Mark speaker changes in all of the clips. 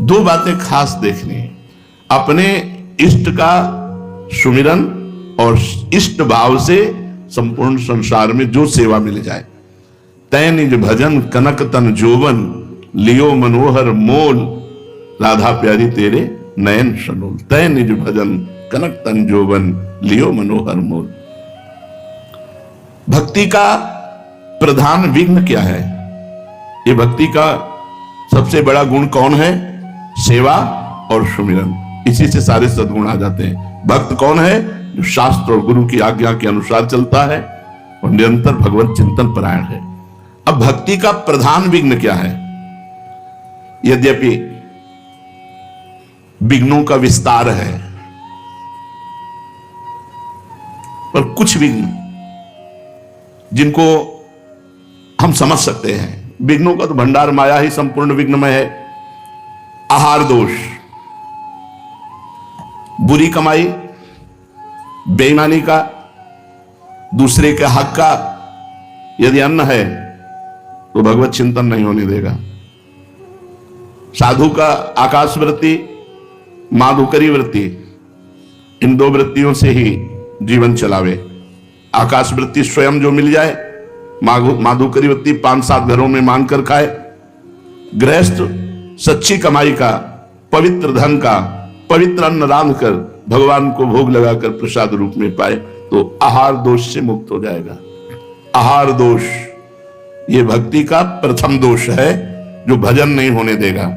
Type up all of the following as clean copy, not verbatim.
Speaker 1: दो बातें खास देखनी है, अपने इष्ट का सुमिरन और इष्ट भाव से संपूर्ण संसार में जो सेवा मिल जाए। तै निज भजन कनक तन जोवन, लियो मनोहर मोल, राधा प्यारी तेरे नयन सनोल। तै निज भजन कनक तन जोवन, लियो मनोहर मोल। भक्ति का प्रधान विघ्न क्या है? ये भक्ति का सबसे बड़ा गुण कौन है? सेवा और सुमिरन। इसी से सारे सद्गुण आ जाते हैं। भक्त कौन है? जो शास्त्र और गुरु की आज्ञा के अनुसार चलता है और निरंतर भगवत चिंतन परायण है। अब भक्ति का प्रधान विघ्न क्या है? यद्यपि विघ्नों का विस्तार है, पर कुछ विघ्न जिनको हम समझ सकते हैं। विघ्नों का तो भंडार माया ही संपूर्ण विघ्नमय है। आहार दोष, बुरी कमाई, बेईमानी का, दूसरे के हक का यदि अन्न है तो भगवत चिंतन नहीं होने देगा। साधु का आकाश वृत्ति, माधुकरी वृत्ति, इन दो वृत्तियों से ही जीवन चलावे। आकाश वृत्ति स्वयं जो मिल जाए, माधुकरी वृत्ति 5-7 घरों में मांग कर खाए। गृहस्थ सच्ची कमाई का, पवित्र धन का, पवित्र अन्न रांध कर भगवान को भोग लगाकर प्रसाद रूप में पाए तो आहार दोष से मुक्त हो जाएगा। आहार दोष ये भक्ति का प्रथम दोष है जो भजन नहीं होने देगा।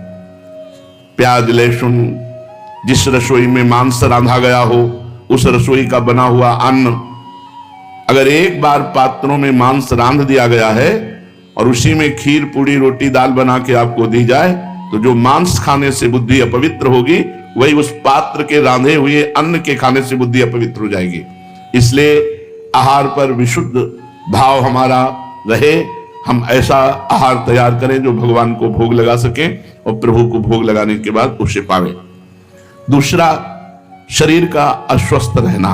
Speaker 1: प्याज लहसुन, जिस रसोई में मांस रांधा गया हो उस रसोई का बना हुआ अन्न, अगर एक बार पात्रों में मांस रांध दिया गया है और उसी में खीर पूड़ी रोटी दाल बना के आपको दी जाए तो जो मांस खाने से बुद्धि अपवित्र होगी वही उस पात्र के रांधे हुए अन्न के खाने से बुद्धि अपवित्र हो जाएगी। इसलिए आहार पर विशुद्ध भाव हमारा रहे। हम ऐसा आहार तैयार करें जो भगवान को भोग लगा सके और प्रभु को भोग लगाने के बाद उसे पावे। दूसरा, शरीर का अस्वस्थ रहना।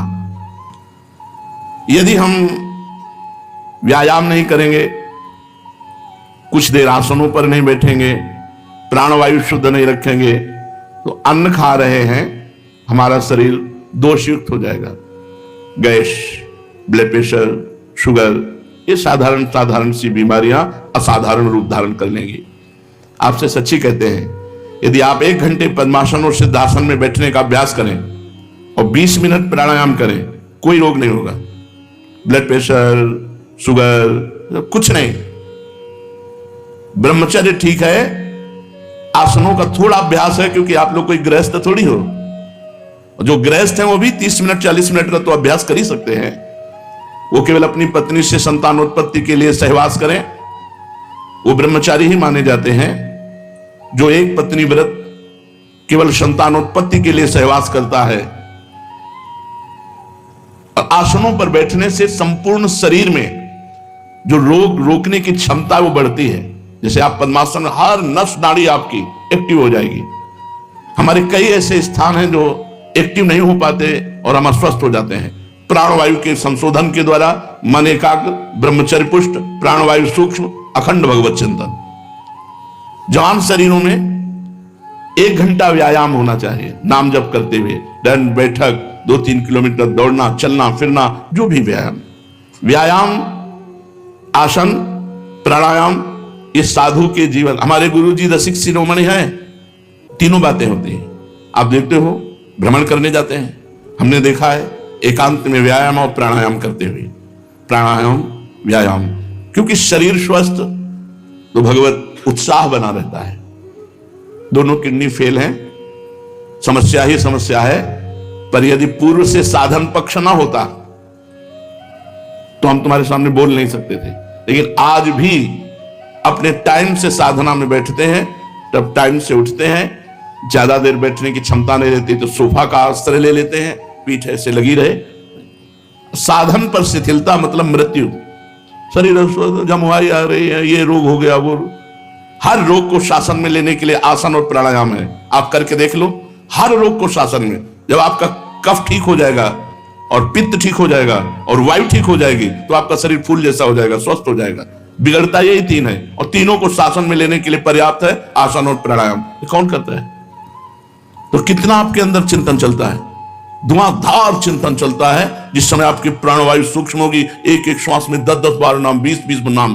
Speaker 1: यदि हम व्यायाम नहीं करेंगे, कुछ देर आसनों पर नहीं बैठेंगे, प्राणवायु शुद्ध नहीं रखेंगे तो अन्न खा रहे हैं, हमारा शरीर दोषयुक्त हो जाएगा। गैस, ब्लड प्रेशर, शुगर, ये साधारण सी बीमारियां असाधारण रूप धारण कर लेंगी। आपसे सच्ची कहते हैं, यदि आप 1 घंटे पद्मासन और सिद्धासन में बैठने का अभ्यास करें और 20 मिनट प्राणायाम करें, कोई रोग नहीं होगा। ब्लड प्रेशर, शुगर, कुछ नहीं। ब्रह्मचर्य ठीक है, आसनों का थोड़ा अभ्यास है, क्योंकि आप लोग कोई गृहस्थ थोड़ी हो। जो गृहस्थ हैं वो भी 30 मिनट 40 मिनट का तो अभ्यास कर ही सकते हैं। वो केवल अपनी पत्नी से संतानोत्पत्ति के लिए सहवास करें, वो ब्रह्मचारी ही माने जाते हैं। जो एक पत्नी व्रत केवल संतानोत्पत्ति के लिए सहवास करता है। आसनों पर बैठने से संपूर्ण शरीर में जो रोग रोकने की क्षमता वो बढ़ती है। जैसे आप पद्मासन में हर नस नाड़ी आपकी एक्टिव हो जाएगी। हमारे कई ऐसे स्थान हैं जो एक्टिव नहीं हो पाते और हम अस्वस्थ हो जाते हैं। प्राणवायु के संशोधन के द्वारा मन एकाग्र, ब्रह्मचर्य पुष्ट, प्राणवायु सूक्ष्म, अखंड भगवत चिंतन। जवान शरीरों में 1 घंटा व्यायाम होना चाहिए, नाम जप करते हुए, दंड बैठक, 2-3 किलोमीटर दौड़ना, चलना फिरना, जो भी व्यायाम, आसन, प्राणायाम, ये साधु के जीवन। हमारे गुरुजी रसिक शिरोमणि हैं, तीनों बातें होती हैं। आप देखते हो भ्रमण करने जाते हैं, हमने देखा है एकांत में व्यायाम और प्राणायाम करते हुए। प्राणायाम, व्यायाम, क्योंकि शरीर स्वस्थ तो भगवत उत्साह बना रहता है। दोनों किडनी फेल हैं, समस्या ही समस्या है। पर यदि पूर्व से साधन पक्ष ना होता तो हम तुम्हारे सामने बोल नहीं सकते थे। लेकिन आज भी अपने टाइम से साधना में बैठते हैं, तब टाइम से उठते हैं। ज्यादा देर बैठने की क्षमता नहीं रहती तो सोफा का आश्रय ले लेते हैं, पीठ ऐसे लगी रहे। साधन पर शिथिलता मतलब मृत्यु। शरीर जमुआई आ रही है, ये रोग हो गया, वो। हर रोग को शासन में लेने के लिए आसन और प्राणायाम है। आप करके देख लो, हर रोग को शासन में। जब आपका कफ ठीक हो जाएगा और पित्त ठीक हो जाएगा और वायु ठीक हो जाएगी तो आपका शरीर फूल जैसा हो जाएगा, स्वस्थ हो जाएगा। बिगड़ता यही 3 है और तीनों को शासन में लेने के लिए पर्याप्त है आसन और प्राणायाम। कौन करता है? तो कितना आपके अंदर चिंतन चलता है, धुआंधार चिंतन चलता है। जिस समय आपकी प्राणवायु सूक्ष्म होगी, एक एक श्वास में 10-10 बार नाम, 20-20 नाम।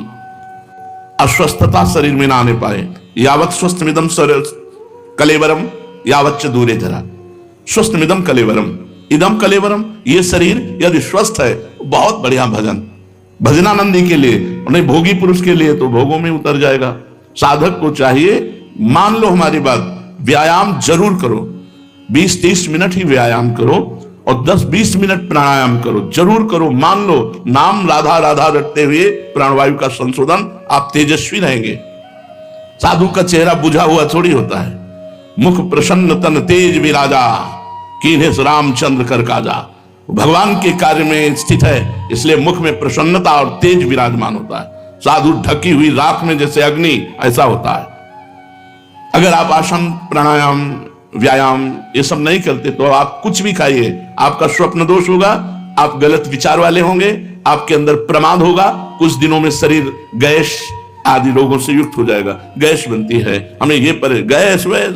Speaker 1: अस्वस्थता शरीर में ना आने पाए। यावत स्वस्थमिदम कलेवरम यावच्च दूरे धरा। स्वस्थमिदम कलेवरम, इदम कलेवरम, ये शरीर यदि स्वस्थ है, बहुत बढ़िया भजन, भजनानंदी के लिए, नहीं भोगी पुरुष के लिए तो भोगों में उतर जाएगा। साधक को चाहिए, मान लो हमारी बात, व्यायाम जरूर करो, 20-30 मिनट ही व्यायाम करो और 10-20 मिनट प्राणायाम करो, जरूर करो। मान लो नाम राधा राधा रटते हुए प्राणवायु का संशोधन, आप तेजस्वी रहेंगे। साधु का चेहरा बुझा हुआ थोड़ी होता है। मुख प्रसन्न तन तेज विराजा, कीन्हे रामचंद्र कर काजा। भगवान के कार्य में स्थित है, इसलिए मुख में प्रसन्नता और तेज विराजमान होता है। साधु ढकी हुई राख में जैसे अग्नि, ऐसा होता है। अगर आप आसन, प्राणायाम, व्यायाम ये सब नहीं करते तो आप कुछ भी खाइए, आपका स्वप्न दोष होगा, आप गलत विचार वाले होंगे, आपके अंदर प्रमाद होगा। कुछ दिनों में शरीर गैस आदि रोगों से युक्त हो जाएगा। गैस बनती है, हमें ये पर गैस वैस।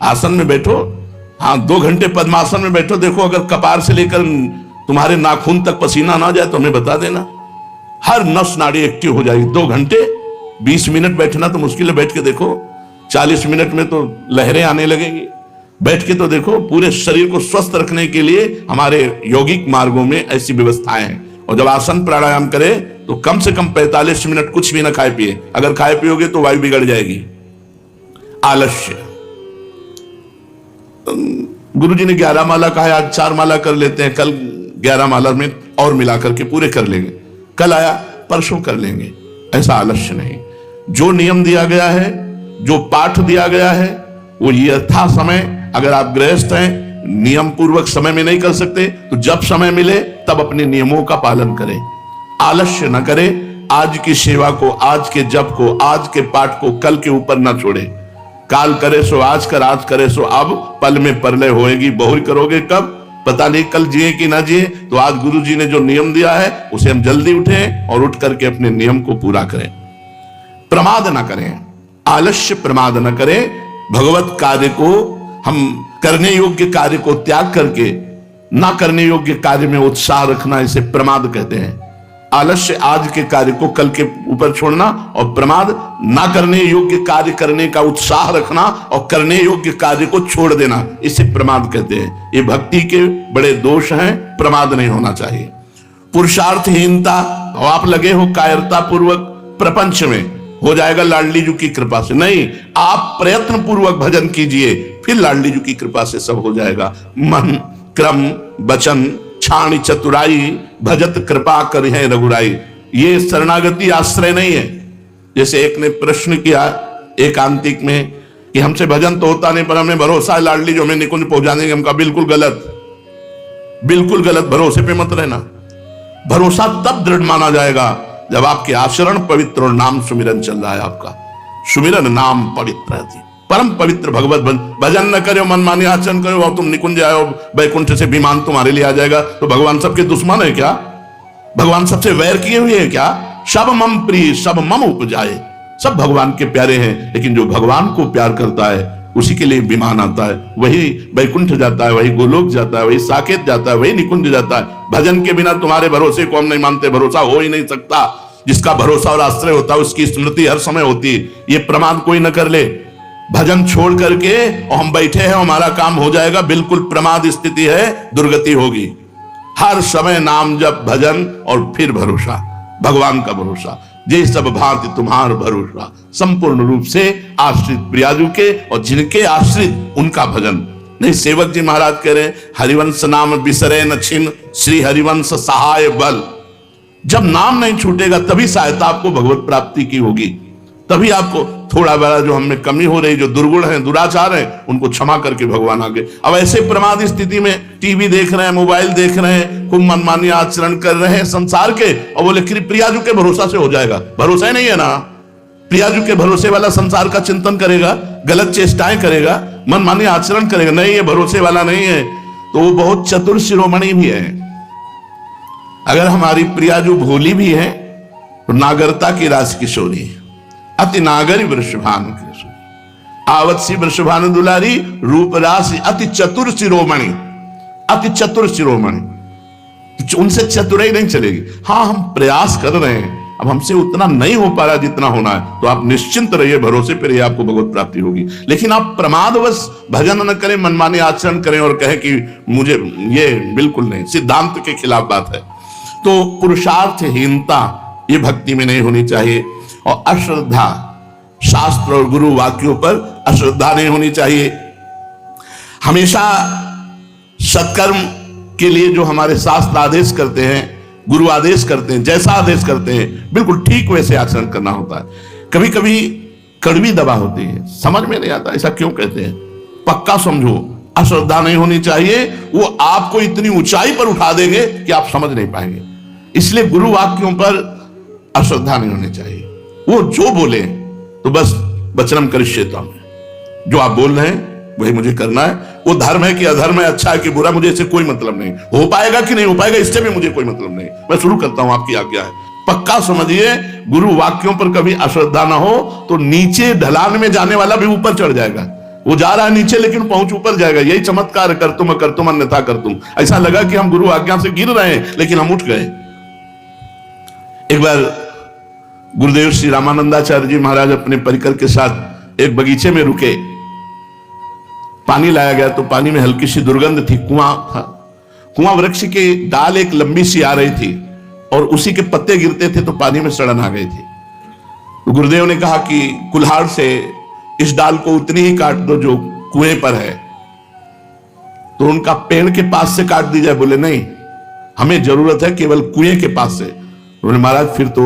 Speaker 1: आसन में बैठो, हाँ 2 घंटे पद्मासन में बैठो, देखो अगर कपार से लेकर तुम्हारे नाखून तक पसीना ना जाए तो हमें बता देना। हर नस नाड़ी एक्टिव हो जाएगी। 2 घंटे, 20 मिनट बैठना तो मुश्किल है, बैठ के देखो। 40 मिनट में तो लहरें आने लगेंगी। बैठ के तो देखो। पूरे शरीर को स्वस्थ रखने के लिए हमारे यौगिक मार्गों में ऐसी व्यवस्थाएं हैं। और जब आसन प्राणायाम करे तो कम से कम 45 मिनट कुछ भी ना खाए पिए। अगर खाए पियोगे तो वायु बिगड़ जाएगी। आलस्य, गुरुजी ने 11 माला कहा है, आज 4 माला कर लेते हैं, कल 11 माला में और मिलाकर के पूरे कर लेंगे। कल आया परसों कर लेंगे, ऐसा आलस्य नहीं। जो नियम दिया गया है, जो पाठ दिया गया है, वो यथा समय, अगर आप गृहस्थ हैं, नियम पूर्वक समय में नहीं कर सकते तो जब समय मिले तब अपने नियमों का पालन करें। आलस्य न करें। आज की सेवा को, आज के जप को, आज के पाठ को कल के ऊपर न छोड़े। काल करे सो आज कर, आज करे सो अब, पल में परलय होएगी, बहुरी करोगे कब, पता नहीं कल जिए कि ना जिए। तो आज गुरु जी ने जो नियम दिया है उसे हम जल्दी उठें और उठ करके अपने नियम को पूरा करें। प्रमाद ना करें, आलस्य प्रमाद न करें। भगवत कार्य को, हम करने योग्य कार्य को त्याग करके ना करने योग्य कार्य में उत्साह रखना, इसे प्रमाद कहते हैं। आलस्य आज के कार्य को कल के ऊपर छोड़ना, और प्रमाद ना करने योग्य कार्य करने का उत्साह रखना और करने योग्य कार्य को छोड़ देना, इसे प्रमाद कहते हैं। ये भक्ति के बड़े दोष हैं, प्रमाद नहीं होना चाहिए। पुरुषार्थहीनता, और आप लगे हो कायरता पूर्वक प्रपंच में, हो जाएगा लाडली जी की कृपा से। नहीं, आप प्रयत्न पूर्वक भजन कीजिए, फिर लाडली जी की कृपा से सब हो जाएगा। मन, क्रम, वचन, छाणी चतुराई, भजत कृपा कर है रघुराई। ये शरणागति आश्रय नहीं है। जैसे एक ने प्रश्न किया एकांतिक में कि हमसे भजन तो होता नहीं, पर हमें भरोसा है लाडली जो हमें निकुंज पहुंचा देंगे। हमका बिल्कुल गलत, बिल्कुल गलत। भरोसे पे मत रहना। भरोसा तब दृढ़ माना जाएगा जब आपके आचरण पवित्र और नाम सुमिरन चल रहा है। आपका सुमिरन नाम पवित्र है, परम पवित्र भगवत भजन न करो, मनमानी आचरण करो और तुम निकुंज आओ, वैकुंठ से विमान तुम्हारे लिए आ जाएगा। तो भगवान सबके दुश्मन है क्या? भगवान सबसे वैर किए हुए हैं क्या? सब मम प्रिय सब मम उपजाए। सब भगवान के प्यारे हैं, लेकिन जो भगवान को प्यार करता है उसी के लिए विमान आता है, वही वैकुंठ जाता है, वही गोलोक जाता है, वही साकेत जाता है, वही निकुंज जाता है। भजन के बिना तुम्हारे भरोसे को हम नहीं मानते, भरोसा हो ही नहीं सकता। जिसका भरोसा और आश्रय होता है उसकी स्मृति हर समय होती है। ये प्रमाद कोई न कर ले। भजन छोड़ करके और हम बैठे हैं, हमारा काम हो जाएगा, बिल्कुल प्रमाद स्थिति है, दुर्गति होगी। हर समय नाम जप, भजन और फिर भरोसा, भगवान का भरोसा। जे सब भांति तुम्हार भरोसा, संपूर्ण रूप से आश्रित प्रियाजू के, और जिनके आश्रित उनका भजन। नहीं, सेवक जी महाराज कह रहे हैं, हरिवंश नाम बिसरे न छिन, श्री हरिवंश सहाय बल। जब नाम नहीं छूटेगा तभी सहायता आपको भगवत प्राप्ति की होगी। तभी आपको थोड़ा बड़ा जो हमें कमी हो रही, जो दुर्गुण है, दुराचार है, उनको क्षमा करके भगवान आगे। अब ऐसे प्रमाद स्थिति में टीवी देख रहे हैं, मोबाइल देख रहे हैं, खूब मनमानी आचरण कर रहे हैं संसार के, और बोले प्रियाजू के भरोसा से हो जाएगा। भरोसा ही नहीं है ना। प्रियाजू के भरोसे वाला संसार का चिंतन करेगा, गलत चेष्टाएं करेगा, मनमानी आचरण करेगा। नहीं, ये भरोसे वाला नहीं है, तो वो बहुत चतुर शिरोमणि भी है। अगर हमारी प्रियाजू भोली भी है तो नागरता की राज किशोरी, अति नागरी वृषभान कृष्ण। आवत सी वृषभानु दुलारी, रूप राशि अति चतुर शिरोमणि, अति चतुर शिरोमणि। उनसे चतुराई नहीं चलेगी। हाँ, हम प्रयास कर रहे हैं, अब हमसे उतना नहीं हो पा रहा जितना होना है, तो आप निश्चिंत रहिए, भरोसे पे रहिए, आपको भगवत प्राप्ति होगी। लेकिन आप प्रमादवश भजन न करें, मनमाने आचरण करें और कहें कि मुझे, ये बिल्कुल नहीं, सिद्धांत के खिलाफ बात है। तो पुरुषार्थहीनता ये भक्ति में नहीं होनी चाहिए। और अश्रद्धा, शास्त्र और गुरु वाक्यों पर अश्रद्धा नहीं होनी चाहिए। हमेशा सत्कर्म के लिए जो हमारे शास्त्र आदेश करते हैं, गुरु आदेश करते हैं, जैसा आदेश करते हैं बिल्कुल ठीक वैसे आचरण करना होता है। कभी कभी कड़वी दवा होती है, समझ में नहीं आता ऐसा क्यों कहते हैं, पक्का समझो, अश्रद्धा नहीं होनी चाहिए। वो आपको इतनी ऊंचाई पर उठा देंगे कि आप समझ नहीं पाएंगे। इसलिए गुरु वाक्यों पर अश्रद्धा नहीं होनी चाहिए। वो जो बोले तो बस वचनम करिष्येताम, जो आप बोल रहे हैं वही मुझे करना है। वो धर्म है कि अधर्म है, अच्छा है कि बुरा, मुझे इससे कोई मतलब नहीं। हो पाएगा कि नहीं हो पाएगा इससे भी मुझे कोई मतलब नहीं। मैं शुरू करता हूं, आपकी आज्ञा है। पक्का समझिए, गुरु वाक्यों पर कभी अश्रद्धा ना हो तो नीचे ढलान में जाने वाला भी ऊपर चढ़ जाएगा। वो जा रहा है नीचे लेकिन पहुंच ऊपर जाएगा। यही चमत्कार, कर तुम अन्यथा कर तुम। ऐसा लगा कि हम गुरु आज्ञा से गिर रहे हैं लेकिन हम उठ गए। एक बार गुरुदेव श्री रामानंदाचार्य जी महाराज अपने परिकर के साथ एक बगीचे में रुके। पानी लाया गया तो पानी में हल्की सी दुर्गंध थी। कुआं था, कुआं वृक्ष की डाल एक लंबी सी आ रही थी और उसी के पत्ते गिरते थे तो पानी में सड़न आ गई थी। तो गुरुदेव ने कहा कि कुल्हाड़ से इस डाल को उतनी ही काट दो जो कुएं पर है। तो उनका पेड़ के पास से काट दी जाए? बोले नहीं, हमें जरूरत है केवल कुएं के पास से। बोले महाराज फिर तो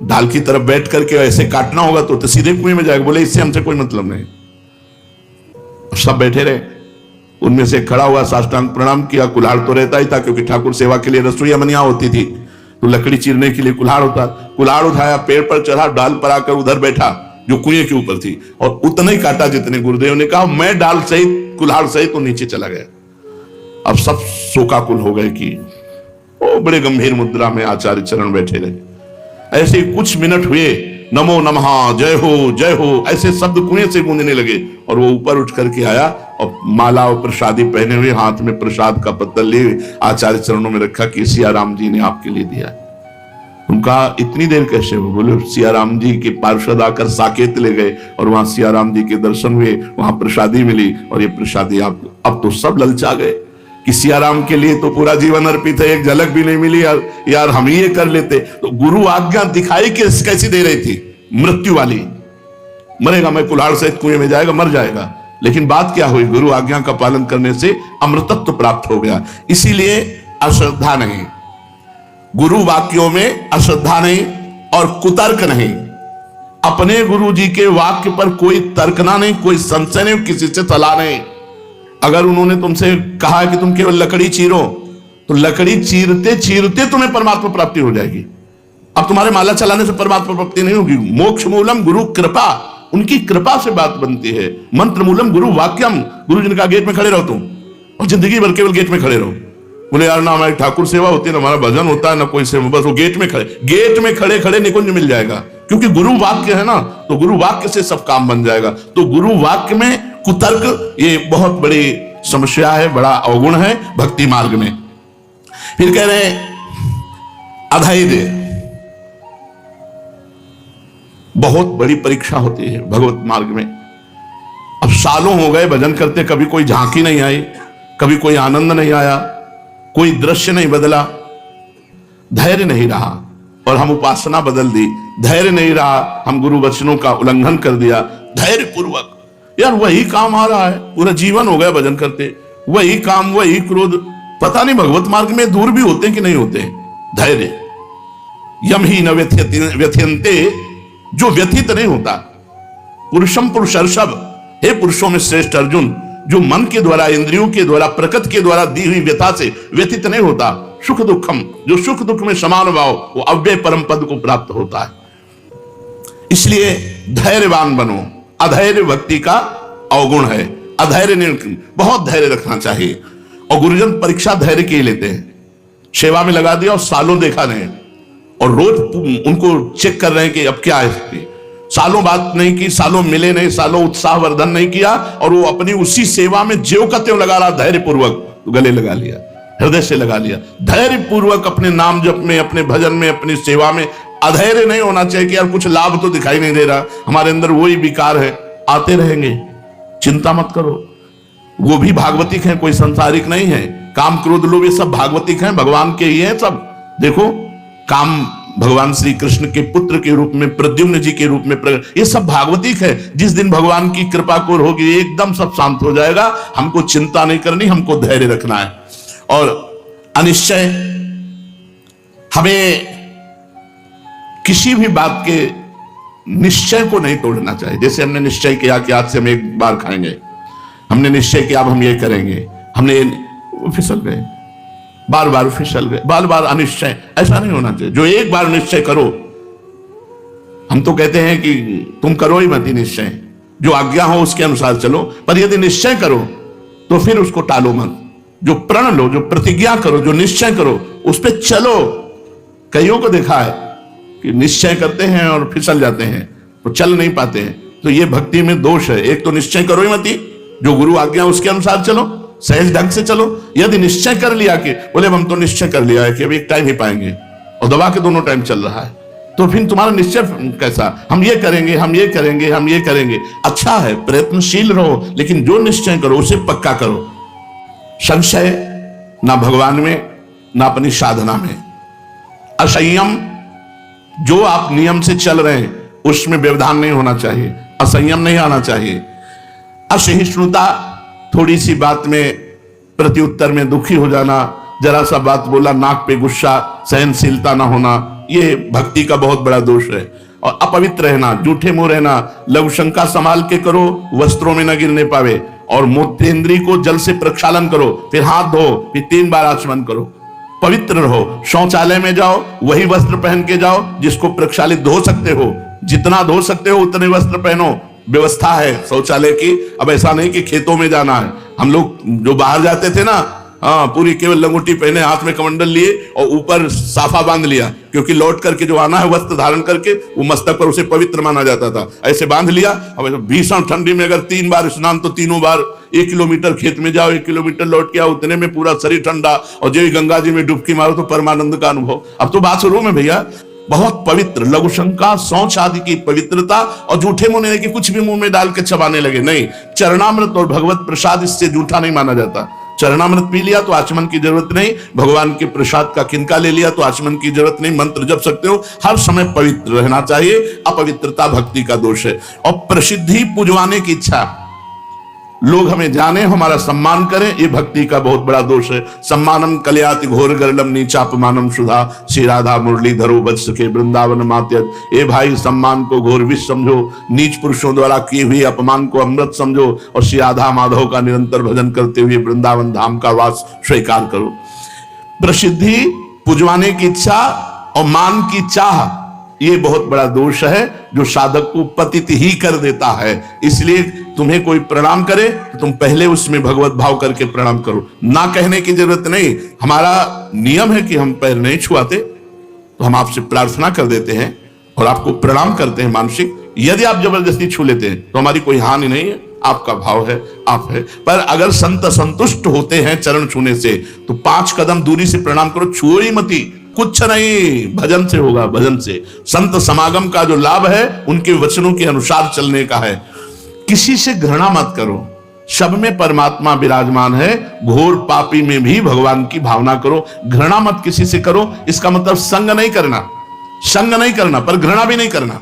Speaker 1: डाल की तरफ बैठ करके ऐसे काटना होगा तो सीधे कुएं में जाएगा। बोले इससे हमसे कोई मतलब नहीं। सब बैठे रहे, उनमें से खड़ा हुआ, साष्टांग प्रणाम किया। कुल्हाड़ तो रहता ही था क्योंकि ठाकुर सेवा के लिए रसोईया मनिया होती थी, तो लकड़ी चीरने के लिए कुल्हाड़ होता। कुल्हाड़ उठाया, पेड़ पर चढ़ा, डाल पर आकर उधर बैठा जो कुएं के ऊपर थी और उतना ही काटा जितने गुरुदेव ने कहा। मैं डाल सहित, कुल्हाड़ सहित तो नीचे चला गया। अब सब शोकाकुल हो गए कि ओ, बड़े गंभीर मुद्रा में आचार्य चरण बैठे रहे। ऐसे कुछ मिनट हुए, नमो नमः, जय हो, ऐसे शब्द कुएं से गूंजने लगे और वो ऊपर उठ करके आया और माला और प्रसादी पहने हुए, हाथ में प्रसाद का पत्तल लिए आचार्य चरणों में रखा कि सिया राम जी ने आपके लिए दिया। उनका इतनी देर कैसे हो? बोले सिया राम जी के पार्षद आकर साकेत ले गए और वहां सिया राम जी के दर्शन हुए, वहां प्रसादी मिली और ये प्रसादी आप। अब तो सब ललचा गए कि सिया राम के लिए तो पूरा जीवन अर्पित है, एक झलक भी नहीं मिली यार हम ही ये कर लेते। तो गुरु आज्ञा दिखाई कैसी दे रही थी? मृत्यु वाली। मरेगा, मैं कुल्हाड़ सहित कुएं में जाएगा, मर जाएगा। लेकिन बात क्या हुई? गुरु आज्ञा का पालन करने से अमृतत्व प्राप्त हो गया। इसीलिए अश्रद्धा नहीं, गुरु वाक्यों में अश्रद्धा नहीं और कुतर्क नहीं। अपने गुरु जी के वाक्य पर कोई तर्कना नहीं, कोई संशय नहीं, किसी से सलाह नहीं। अगर उन्होंने तुमसे कहा कि तुम केवल लकड़ी चीरो, तो लकड़ी चीरते चीरते तुम्हें परमात्मा प्राप्ति हो जाएगी। अब तुम्हारे माला चलाने से परमात्मा प्राप्ति नहीं होगी। मोक्ष मूलम गुरु कृपा, उनकी कृपा से बात बनती है। मंत्र मूलम गुरु वाक्यम, गुरु जी ने कहा गेट में खड़े रहो तुम, और जिंदगी भर केवल गेट में खड़े रहो। बोले यार ना हमारी ठाकुर सेवा होती है, ना हमारा भजन होता है, ना कोई सेवा, बस वो गेट में खड़े खड़े निकुंज मिल जाएगा। क्योंकि गुरु वाक्य है ना, तो गुरु वाक्य से सब काम बन जाएगा। तो गुरु वाक्य में कुतर्क ये बहुत बड़ी समस्या है, बड़ा अवगुण है भक्ति मार्ग में। फिर कह रहे अधैर्य, बहुत बड़ी परीक्षा होती है भगवत मार्ग में। अब सालों हो गए भजन करते, कभी कोई झांकी नहीं आई, कभी कोई आनंद नहीं आया, कोई दृश्य नहीं बदला, धैर्य नहीं रहा। और हम उपासना बदल दी, धैर्य नहीं रहा, हम गुरु वचनों का उल्लंघन कर दिया। धैर्य पूर्वक, यार वही काम आ रहा है, पूरा जीवन हो गया भजन करते, वही काम, वही क्रोध। पता नहीं भगवत मार्ग में दूर भी होते कि नहीं होते। धैर्य, यम ही न व्यथ्यन्ते, जो व्यथित नहीं होता। पुरुषम पुरुषर्षभ, हे पुरुषों में श्रेष्ठ अर्जुन, जो मन के द्वारा, इंद्रियों के द्वारा, प्रकृति के द्वारा दी हुई व्यथा से व्यथित नहीं होता। सुख दुखम, जो सुख दुख में समान भाव, वो अव्यय परम पद को प्राप्त होता है। इसलिए धैर्यवान बनो। अधैर्य भक्ति का अवगुण है। अधैर्य नहीं, बहुत धैर्य रखना चाहिए। और गुरुजन परीक्षा धैर्य की लेते हैं। सेवा में लगा दिया और सालों देखा नहीं, और रोज उनको चेक कर रहे हैं कि अब क्या है। सालों बात नहीं की, सालों मिले नहीं, सालों उत्साहवर्धन नहीं किया, और वो अपनी उसी सेवा में ज्यों का त्यों लगा रहा, धैर्य पूर्वक तो गले लगा लिया, हृदय से लगा लिया। धैर्य पूर्वक अपने नाम जप में, अपने भजन में, अपनी सेवा में अधैर्य नहीं होना चाहिए कि यार कुछ लाभ तो दिखाई नहीं दे रहा, हमारे अंदर वही विकार है, आते रहेंगे, चिंता मत करो। वो भी भागवतिक हैं, कोई संसारिक नहीं है। काम क्रोध लोभ ये सब भागवतिक हैं, भगवान के ही हैं सब। देखो काम भगवान श्री कृष्ण के पुत्र के रूप में, प्रद्युम्न जी के रूप में ये सब भागवतिक है। जिस दिन भगवान की कृपा को होगी एकदम सब शांत हो जाएगा। हमको चिंता नहीं करनी, हमको धैर्य रखना है। और अनिश्चय, हमें किसी भी बात के निश्चय को नहीं तोड़ना चाहिए। जैसे हमने निश्चय किया कि आज से हम एक बार खाएंगे, हमने निश्चय किया अब हम ये करेंगे, हमने फिसल गए, बार बार फिसल गए, बार बार अनिश्चय। ऐसा नहीं होना चाहिए। जो एक बार निश्चय करो, हम तो कहते हैं कि तुम करो ही मत निश्चय, जो आज्ञा हो उसके अनुसार चलो, पर यदि निश्चय करो तो फिर उसको टालो मत। जो प्रण लो, जो प्रतिज्ञा करो, जो निश्चय करो, उस पर चलो। कईयों को देखा है कि निश्चय करते हैं और फिसल जाते हैं, तो चल नहीं पाते हैं। तो ये भक्ति में दोष है। एक तो निश्चय करो ही मती, जो गुरु आज्ञा उसके अनुसार चलो, सहज ढंग से चलो। यदि निश्चय कर लिया कि बोले हम तो निश्चय कर लिया है कि अभी एक टाइम ही पाएंगे, और दबा के दोनों टाइम चल रहा है, तो फिर तुम्हारा निश्चय कैसा? हम ये करेंगे, हम ये करेंगे, हम ये करेंगे। अच्छा है, प्रयत्नशील रहो, लेकिन जो निश्चय करो उसे पक्का करो। संशय ना भगवान में, ना अपनी साधना में। असंयम, जो आप नियम से चल रहे हैं उसमें व्यवधान नहीं होना चाहिए, असंयम नहीं आना चाहिए। असहिष्णुता, थोड़ी सी बात में प्रत्युत्तर में दुखी हो जाना, जरा सा बात बोला नाक पे गुस्सा, सहनशीलता ना होना, ये भक्ति का बहुत बड़ा दोष है। और अपवित्र रहना, झूठे मुंह रहना, लघु शंका संभाल के करो, वस्त्रों में न गिरने पावे। और मूत्रेंद्री को जल से प्रक्षालन करो, फिर हाथ धो, फिर 3 बार आचमन करो, पवित्र रहो। शौचालय में जाओ, वही वस्त्र पहन के जाओ जिसको प्रक्षालित धो सकते हो, जितना धो सकते हो उतने वस्त्र पहनो। व्यवस्था है शौचालय की। अब ऐसा नहीं कि खेतों में जाना है। हम लोग जो बाहर जाते थे ना, पूरी केवल लंगोटी पहने, हाथ में कमंडल लिए और ऊपर साफा बांध लिया, क्योंकि लौट करके जो आना है वस्त्र धारण करके वो मस्तक पर, उसे पवित्र माना जाता था। ऐसे बांध लिया। अब भीषण ठंडी में अगर 3 बार स्नान, तो तीनों बार 1 किलोमीटर खेत में जाओ, 1 किलोमीटर लौट के आओ, उतने में पूरा शरीर ठंडा, और जो गंगा जी में डुबकी मारो तो परमानंद का अनुभव। अब तो बाथरूम में भैया बहुत पवित्र, लघु शंका, शौच आदि की पवित्रता। और झूठे मुंह नहीं कि कुछ भी मुंह में डाल के चबाने लगे, नहीं। चरणामृत और भगवत प्रसाद इससे झूठा नहीं माना जाता। चरणामृत पी लिया तो आचमन की जरूरत नहीं, भगवान के प्रसाद का किनका ले लिया तो आचमन की जरूरत नहीं, मंत्र जप सकते हो। हर समय पवित्र रहना चाहिए। अपवित्रता भक्ति का दोष है। और प्रसिद्धि, पुजवाने की इच्छा, लोग हमें जाने, हमारा सम्मान करें, ये भक्ति का बहुत बड़ा दोष है। सम्मानम कलयाति घोर गरलम नीचापमानम सुधा, श्री राधा मुरली धरो बच सके वृंदावन मात्यज। ए भाई, सम्मान को घोर विष समझो, नीच पुरुषों द्वारा किए हुए अपमान को अमृत समझो, और श्री राधा माधव का निरंतर भजन करते हुए वृंदावन धाम का वास स्वीकार करो। प्रसिद्धि, पुजवाने की इच्छा और मान की चाह, ये बहुत बड़ा दोष है जो साधक को पतित ही कर देता है। इसलिए तुम्हें कोई प्रणाम करे तो तुम पहले उसमें भगवत भाव करके प्रणाम करो, ना कहने की जरूरत नहीं। हमारा नियम है कि हम पैर नहीं छुआते, तो हम आपसे प्रार्थना कर देते हैं और आपको प्रणाम करते हैं मानसिक। यदि आप जबरदस्ती छू लेते हैं तो हमारी कोई हानि नहीं है, आपका भाव है, आप है। पर अगर संत संतुष्ट होते हैं चरण छूने से, तो 5 कदम दूरी से प्रणाम करो, छुओ ही मती। कुछ नहीं, भजन से होगा, भजन से। संत समागम का जो लाभ है उनके वचनों के अनुसार चलने का है। किसी से घृणा मत करो, सब में परमात्मा विराजमान है। घोर पापी में भी भगवान की भावना करो, घृणा मत किसी से करो। इसका मतलब संग नहीं करना, संग नहीं करना, पर घृणा भी नहीं करना।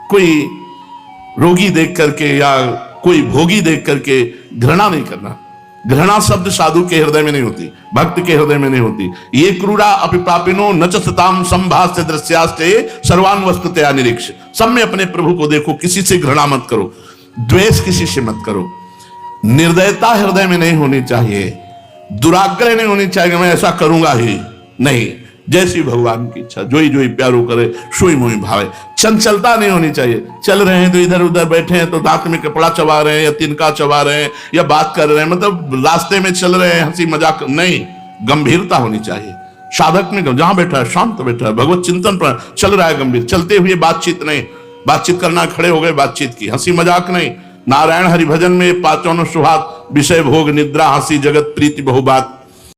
Speaker 1: कोई रोगी देख करके या कोई भोगी देख करके घृणा नहीं करना। घृणा शब्द साधु के हृदय में नहीं होती, भक्त के हृदय में नहीं होती। ये क्रूरा अपिपापिनो न च सताम संभास्य दृश्यास्ते सर्वान वस्तुतया निरीक्ष। सब में अपने प्रभु को देखो, किसी से घृणा मत करो, द्वेष किसी से मत करो। निर्दयता हृदय में नहीं होनी चाहिए, दुराग्रह नहीं होनी चाहिए, मैं ऐसा करूंगा ही नहीं। जैसी भगवान की इच्छा, जोई जोई प्यारो करे सोई मोई भावे। चंचलता नहीं होनी चाहिए। चल रहे हैं तो इधर उधर बैठे हैं तो दांत में कपड़ा चबा रहे हैं या तिनका चबा रहे हैं या बात कर रहे हैं, मतलब रास्ते में चल रहे हैं हंसी मजाक नहीं, गंभीरता होनी चाहिए। साधक में जहां बैठा है शांत बैठा है, भगवत चिंतन पर चल रहा है, गंभीर, चलते हुए बातचीत नहीं। बातचीत करना, खड़े हो गए, बातचीत की, हंसी मजाक नहीं। नारायण हरिभजन में पांचों सुहाग, विषय भोग निद्रा, हंसी जगत प्रीति बहुबात।